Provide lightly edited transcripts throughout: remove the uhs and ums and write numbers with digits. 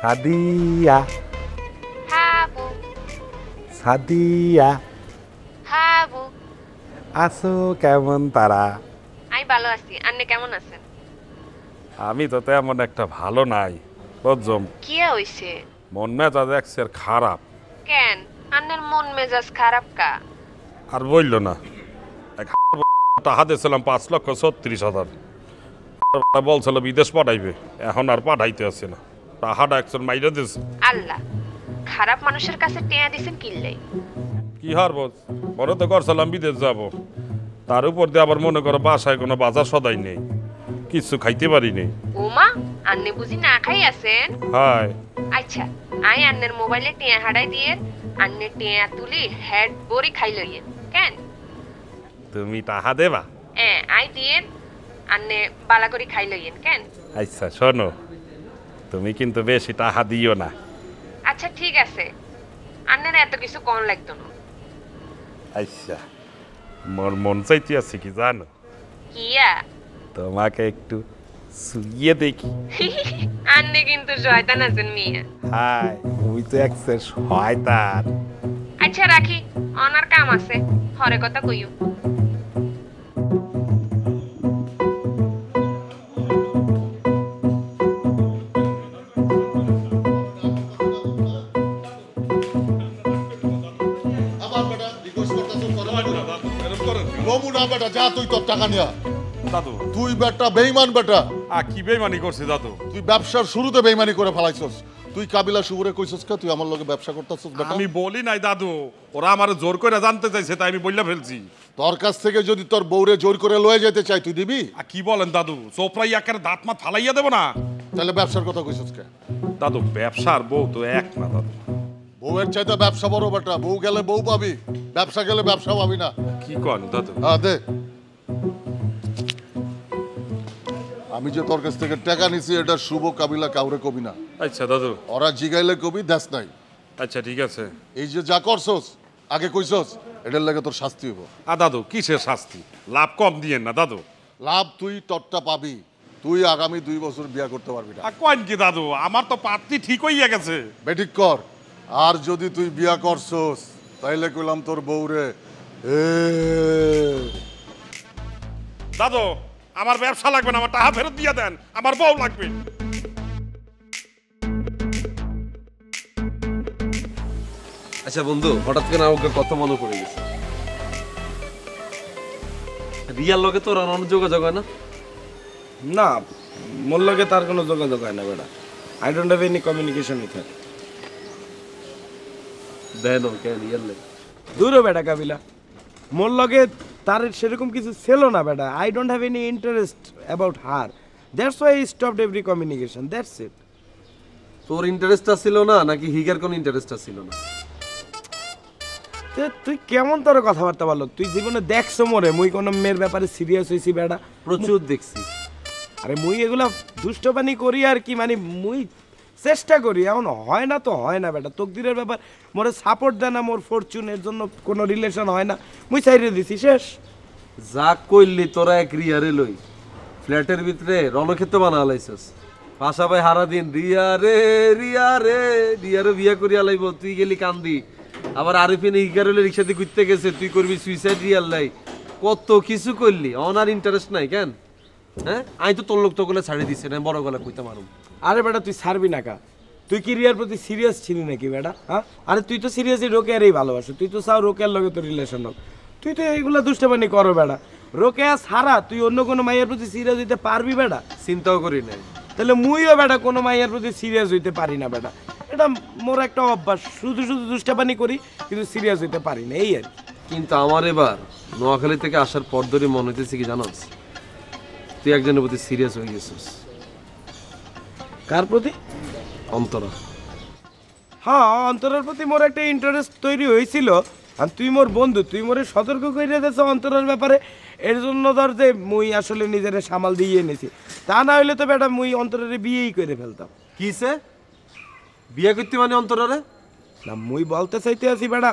সাদিয়া হাবু সাদিয়া হাবু আছো কেমন তারা? আমি ভালো আছি, আপনি কেমন আছেন? আমি তো তেমন একটা ভালো নাই বুঝছম। কি হইছে? মন মেজাজ একসের খারাপ। কেন আপনার মন মেজাজ খারাপ কা? আর বললো না, টাকা দিয়েছিলাম 5,36,000। বলছিল বিদেশ পাঠাইবে, এখন আর পাঠাইতে আসছে না। টাকাটা একজন মাইরে দিয়েছে। আল্লাহ, খারাপ মানুষের কাছে টেয়া দিছেন কিল্লাই? কি হার বোঝ, মনে তো করছিলাম বিদেশ যাব, তার উপর দিয়ে আবার মনে করো বাসায় কোনো বাজার সদাই নেই, কিছু খাইতে পারি নেই। ওমা, আপনি বুঝি না খাই আছেন? হায় আচ্ছা, আই আন্নের মোবাইলে টেয়া হারাই দিয়ে আন্নে টেয়া তুলি হেড বড়ি খাই লইয়েন কেন? তুমি টাকা দেবা? আই দিয়ে আন্নে বালা করে খাই লইয়েন কেন? আচ্ছা শোনো, তুমি কিন্তু বেশি টাকা দিও না। আচ্ছা ঠিক আছে, আন্নের এত কিছু কোন লাগতো না। আচ্ছা, মোর মন চাইতে আছে কি জানো? কিয়া? তোমাকে একটু শুইয়ে দেখি। আন্নে কিন্তু শয়তান আছেন মিয়া। হায়, তুমি তো একসের শয়তান। আচ্ছা রাখি, অনার কাম আছে, হরে কথা কইও। যা তুই তোর টাকা নিয়া। দাদু তুই বেটা বেইমান বেটা। কি বেইমানি করছে দাদু? তুই ব্যবসার শুরুতে বেইমানি করে ফেলাইছস। তুই কাবিলা শুভরে কইছস কা তুই আমার লগে ব্যবসা করতেছস বেটা? আমি বলি নাই দাদু, ওরা আমার জোর করে জানতে চাইছে তাই আমি বইলা ফেলছি। তোর কাছ থেকে যদি তোর বউরে জোর করে লয়ে যেতে চাই তুই দিবি? কি বলেন দাদু, চোপড়াই একের দাঁত মাত ফালাইয়া দেবো না? তাহলে ব্যবসার কথা কইছস কে? দাদু ব্যবসার বউ তো এক না দাদু। বউয়ের চাইতে ব্যবসা বড় বেটা। বউ গেলে বউ পাবি, ব্যবসা গেলে ব্যবসা পাবি না। কি কন দাদু? হ্যাঁ দে। আমি যে তোর কাছ থেকে টাকা নিছি এটা শুভ কাবিলা কাউরে কবি না। আচ্ছা দাদু। ওরা জিগাইলে কবি দেশ নাই। আচ্ছা ঠিক আছে। এই যে যা করছস আগে কইছস এটার লাগে তোর শাস্তি হইব। দাদু কিসের শাস্তি? লাভ কম দিয়েন না দাদু। লাভ তুই তরটা পাবি। তুই আগামী 2 বছর বিয়া করতে পারবি না। কন কি দাদু, আমার তো পাত্রী ঠিক হইয়া গেছে। বেঠিক কর। আর যদি তুই বিয়া করছস তাইলে কইলাম তোর বউরে দাদু আমার ব্যবসা লাগবে না, আমার টাকা ফেরত দিয়ে দেন, আমার বউ লাগবে। আচ্ছা বন্ধু, হঠাৎ করে আমাকে কত মনে পড়ে গেছে। রিয়ার লগে তোর অন্য যোগাযোগ হয় না? না, মোর লগে তার কোনো যোগাযোগ হয় না বেটা। I don't have any communication with her. Then কেন রিয়ার লে দূরও বেটা কাবিলা, মোর লগে তার সেরকম কিছু ছিল না বেটা। I don't have any interest about her, that's why I stopped every communication, that's it. তোর ইন্টারেস্ট ছিল না নাকি হিগার কোনো ইন্টারেস্ট ছিল না? তুই কেমন তোর কথাবার্তা বলো? তুই জীবনে দেখছো মোরে মুই কোনো মেয়ের ব্যাপারে সিরিয়াস হয়েছি বেটা? প্রচুর দেখছি। আরে মুই এগুলা দুষ্টপানি করি আর কি, মানে মুই চেষ্টা করি, এমন হয় না তো হয় না বেটা। তকদিরের ব্যাপার, মোরে সাপোর্ট দেয় না, মোর ফরচুনের জন্য কোনো রিলেশন হয় না, মুই চাইরে দিছি শেষ। যা কইলি তোরা এক রিয়ারে লই ফ্ল্যাটের ভিতরে রণক্ষেত্র বানা লাইছস। পাশা ভাই হারা দিন রিয়া রে রিয়া রে রিয়ারে বিয়া করিয়া লাইব, তুই গেলি কান্দি। আবার আরিফিন হিগারলে রিক্সাতে ঘুরতে গেছে, তুই করবি সুইসাইড রিয়াল লাই। কত কিছু করলি, অনার ইন্টারেস্ট নাই কেন? হ্যাঁ, আমি তো তোর লোক তো গলা ছাড়ি দিছি না, বড় গলা কইতে মারুম। আরে বেটা তুই ছাড়বি না কা? তুই কি রিয়ার প্রতি সিরিয়াস ছিলি নাকি বেটা? হ্যাঁ, আরে তুই তো সিরিয়াসলি রোকেয়ারই ভালোবাসো, তুই তো চাও রোকেয়ার লগে তোর রিলেশন হোক। তুই তো এইগুলা দুষ্টপানি করো বেটা। রোকেয়া ছাড়া তুই অন্য কোনো মাইয়ের প্রতি সিরিয়াস হইতে পারবি বেটা? চিন্তাও করি নাই। তাহলে মুইও বেটা কোনো মাইয়ের প্রতি সিরিয়াস হইতে পারি না বেটা। এটা মোর একটা অভ্যাস, শুধু শুধু দুষ্টাপানি করি কিন্তু সিরিয়াস হইতে পারি না, এই আর কি। কিন্তু আমার এবার নোয়াখালী থেকে আসার পর ধরে মনে হইতেছে কি জানোস, তুই একজনের প্রতি সিরিয়াস হয়ে গেছিস। কার প্রতি? অন্তরা। হ্যাঁ, অন্তরার প্রতি মোর একটা ইন্টারেস্ট তৈরি হয়েছিল। আর তুই মোর বন্ধু, তুই মোরে সতর্ক করে দিয়েছ অন্তরার ব্যাপারে। এর জন্য ধর যে মুই আসলে নিজের সামাল দিয়ে এনেছি, তা না হইলে তো বেটা মুই অন্তরের বিয়েই করে ফেলতাম। কিসে বিয়ে করতে মানে অন্তরারে? না, মুই বলতে চাইতে আছি বেটা,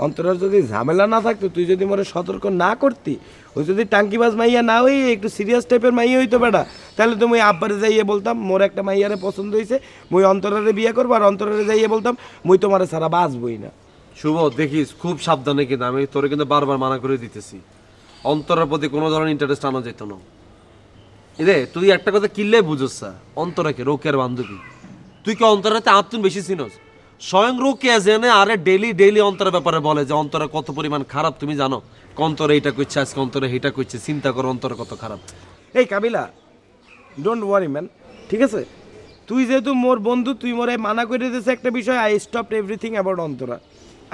অন্তরার যদি ঝামেলা না থাকতো, তুই যদি মোরে সতর্ক না করতি, ওই যদি টাঙ্কিবাজ মাইয়া না হই একটু সিরিয়াস টাইপের মাইয়া হইতো বেটা, তাহলে তো মুই আব্বারে যাইয়ে বলতাম মোর একটা মাইয়ারে পছন্দ হয়েছে, মুই অন্তরারে বিয়ে করবো, আর অন্তরারে যাইয়ে বলতাম মুই তোমারে ছাড়া বাঁচবই না। শুভ, দেখিস খুব সাবধানে, কিন্তু আমি তোরে কিন্তু বারবার মানা করে দিতেছি, অন্তরের প্রতি কোনো ধরনের ইন্টারেস্ট আনা যেত না। রে তুই একটা কথা কিনলে বুঝোস, অন্তরাকে রোকের বান্ধবী, তুই কি অন্তরাতে আত্মন বেশি চিনস? স্বয়ং রোকে জেনে আরে ডেলি অন্তরের ব্যাপারে বলে যে অন্তরা কত পরিমাণ খারাপ তুমি জানো, অন্তরে এইটা করছে আজকে, অন্তরে এইটা করছে, চিন্তা করো অন্তরে কত খারাপ। এই কাবিলা, ডোন্ট ওয়ারি ম্যান, ঠিক আছে? তুই যেহেতু মোর বন্ধু, তুই মোরে মানা করে দিয়েছে একটা বিষয়, I stopped everything about Antara.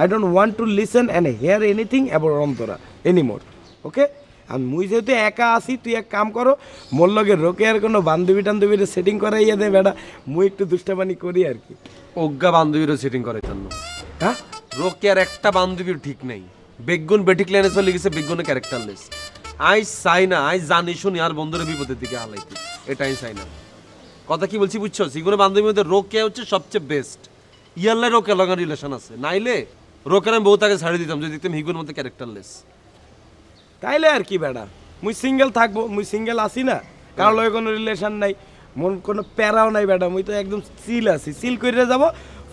I don't want to listen and hear anything about Antara anymore, okay? আর মুই যেহেতু একা আসি, তুই এক কাম করো, মোর লগে রোকে আর কোনো বান্ধবী টান্ধবীর সেটিং করাইয়া দে বেটা, মুই একটু দুষ্টাবানি করি আর কি। অজ্ঞা বান্ধবীরও সেটিং করে জন্য, হ্যাঁ? রোকে আর একটা বান্ধবীর ঠিক নেই, বেগুন বেঠিক লাইনে চলে গেছে, বেগুনে ক্যারেক্টারলেস। আই চাই না, আই জানি শুনি আর বন্ধুরা বিপদের দিকে হালাইতে, এটাই চাই না। কথা কি বলছি বুঝছো? সিগুনের বান্ধবীর মধ্যে রোকে হচ্ছে সবচেয়ে বেস্ট। ইয়ারলে রোকে লগা রিলেশন আছে, নাইলে রোকের আমি বহুত আগে ছাড়িয়ে দিতাম যদি দেখতাম হিগুনের মধ্যে ক্যারেক্টারলেস। তাইলে আর কি বেটা, মুই সিঙ্গেল থাকবো, মুই সিঙ্গেল আসি না, কারোর লগে কোনো রিলেশন নাই, মন কোনো প্যারাও নাই বেটা, মুই তো একদম চিল আছি, চিল করে যাব।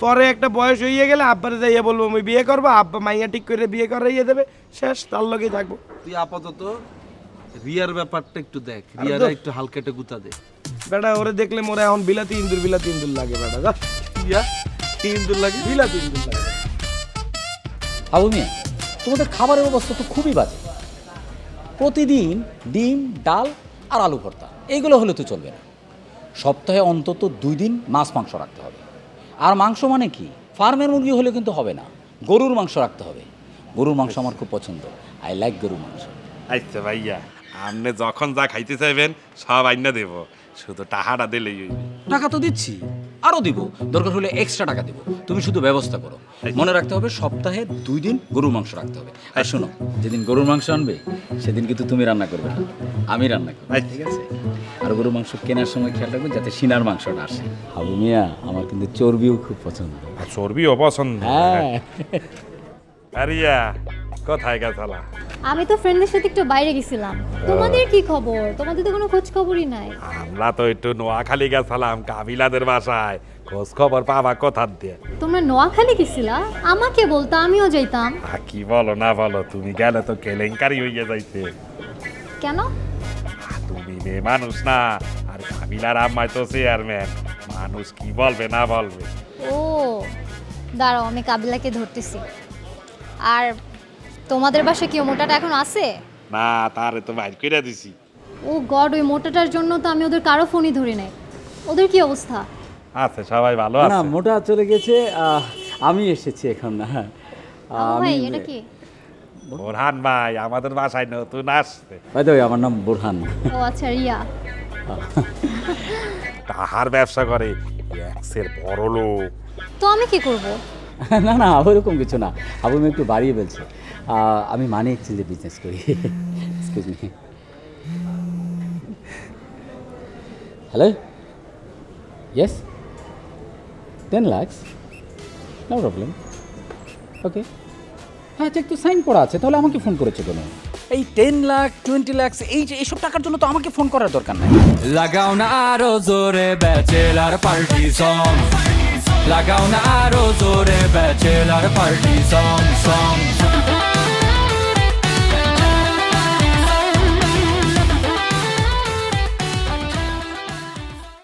পরে একটা বয়স হইয়া গেলে আব্বারে যাইয়া বলবো মুই বিয়ে করবো, আব্বা মাইয়া ঠিক করে বিয়ে করাইয়া দেবে, শেষ, তার লগেই থাকবো। তুই আপাতত রিয়ার ব্যাপারটা একটু দেখ, রিয়ারা একটু হালকা একটা গুতা দে বেটা, ওরে দেখলে মোরে এখন বিলাতি ইন্দুর লাগে বেটা, যা ইয়া ইন্দুর লাগে, বিলাতি ইন্দুর লাগে। আবু মিয়া, তোমাদের খাবারের অবস্থা তো খুবই বাজে। প্রতিদিন ডিম, ডাল আর আলু ভর্তা, এইগুলো হলে তো চলবে না। সপ্তাহে অন্তত 2 দিন মাছ মাংস রাখতে হবে। আর মাংস মানে কি, ফার্মের মুরগি হলে কিন্তু হবে না, গরুর মাংস রাখতে হবে। গরুর মাংস আমার খুব পছন্দ, আই লাইক গরুর মাংস। আচ্ছা ভাইয়া, আপনি যখন যা খাইতে চাইবেন সব আইনা দেব, শুধু টাকাটা দিলেই হইবে। টাকা তো দিচ্ছি, আরও দিব, দরকার হলে এক্সট্রা টাকা দিব, তুমি শুধু ব্যবস্থা করো। মনে রাখতে হবে সপ্তাহে 2 দিন গরুর মাংস রাখতে হবে। আর শোনো, যেদিন গরুর মাংস আনবে সেদিন কিন্তু তুমি রান্না করবে না, আমি রান্না করবো, ঠিক আছে? আর গরুর মাংস কেনার সময় খেয়াল রাখবেন যাতে সিনার মাংসটা আসে। হাবু মিয়া, আমার কিন্তু চর্বিও খুব পছন্দ। চর্বিও পছন্দ? হ্যাঁ। আরিয়া, কোথায় গেছালা? আমি তো ফ্রেন্ডের সাথে একটু বাইরে গেছিলাম। তোমাদের কি খবর? তোমাদের তো কোনো খোঁজ খবরই নাই। আমরা তো একটু নোয়াখালী গেছিলাম কাবিলাদের বাসায়, খোঁজ খবর পাবা কোথার দিয়ে? তোমরা নোয়াখালী গেছিলা? আমাকে বলতো, আমিও যাইতাম। কি বলো না বলো, তুমি গেলে তো কেলেঙ্কারি হইয়া যাইতে। কেন? তুমি মেয়ে মানুষ না, আর কাবিলার আম্মাই তো চেয়ারম্যান, মানুষ কি বলবে না বলবে। ও দাঁড়াও, আমি কাবিলাকে ধরতেছি। আর তোমাদের বাসায় কি মোটাটা এখন আছে? না, তারে তো বাইর কইরা দিছি। ও গড, ওই মোটাটার জন্য তো আমি ওদের কারো ফোনই ধরি নাই। ওদের কি অবস্থা? আছে, সবাই ভালো না, আছে। মোটা চলে গেছে, আমি এসেছি এখন। না ভাই, এটা কি? বোরহান ভাই আমাদের বাসায় নতুন আসছে। ভাই, আমার নাম বোরহান। ও আচ্ছা, রিয়া। তাহার ব্যবসা করে, এক্সের বড় লোক। তো আমি কি করব? না না, ওরকম কিছু না, আবু আমি একটু বাড়িয়ে বলছি। আমি মানি এক্সচেঞ্জে বিজনেস করি। Excuse me. Hello, yes, 10 lakh, no problem, okay. হ্যাঁ, চেক তো সাইন করা আছে, তাহলে আমাকে ফোন করেছো কেন? এই 10 লাখ 20 লাখ এইসব টাকার জন্য তো আমাকে ফোন করার দরকার নাই। লাগাও না আরো জোরে ব্যাচেলার পার্টি সং, লাগাও না আরো জোরে ব্যাচেলার পার্টি সং সং।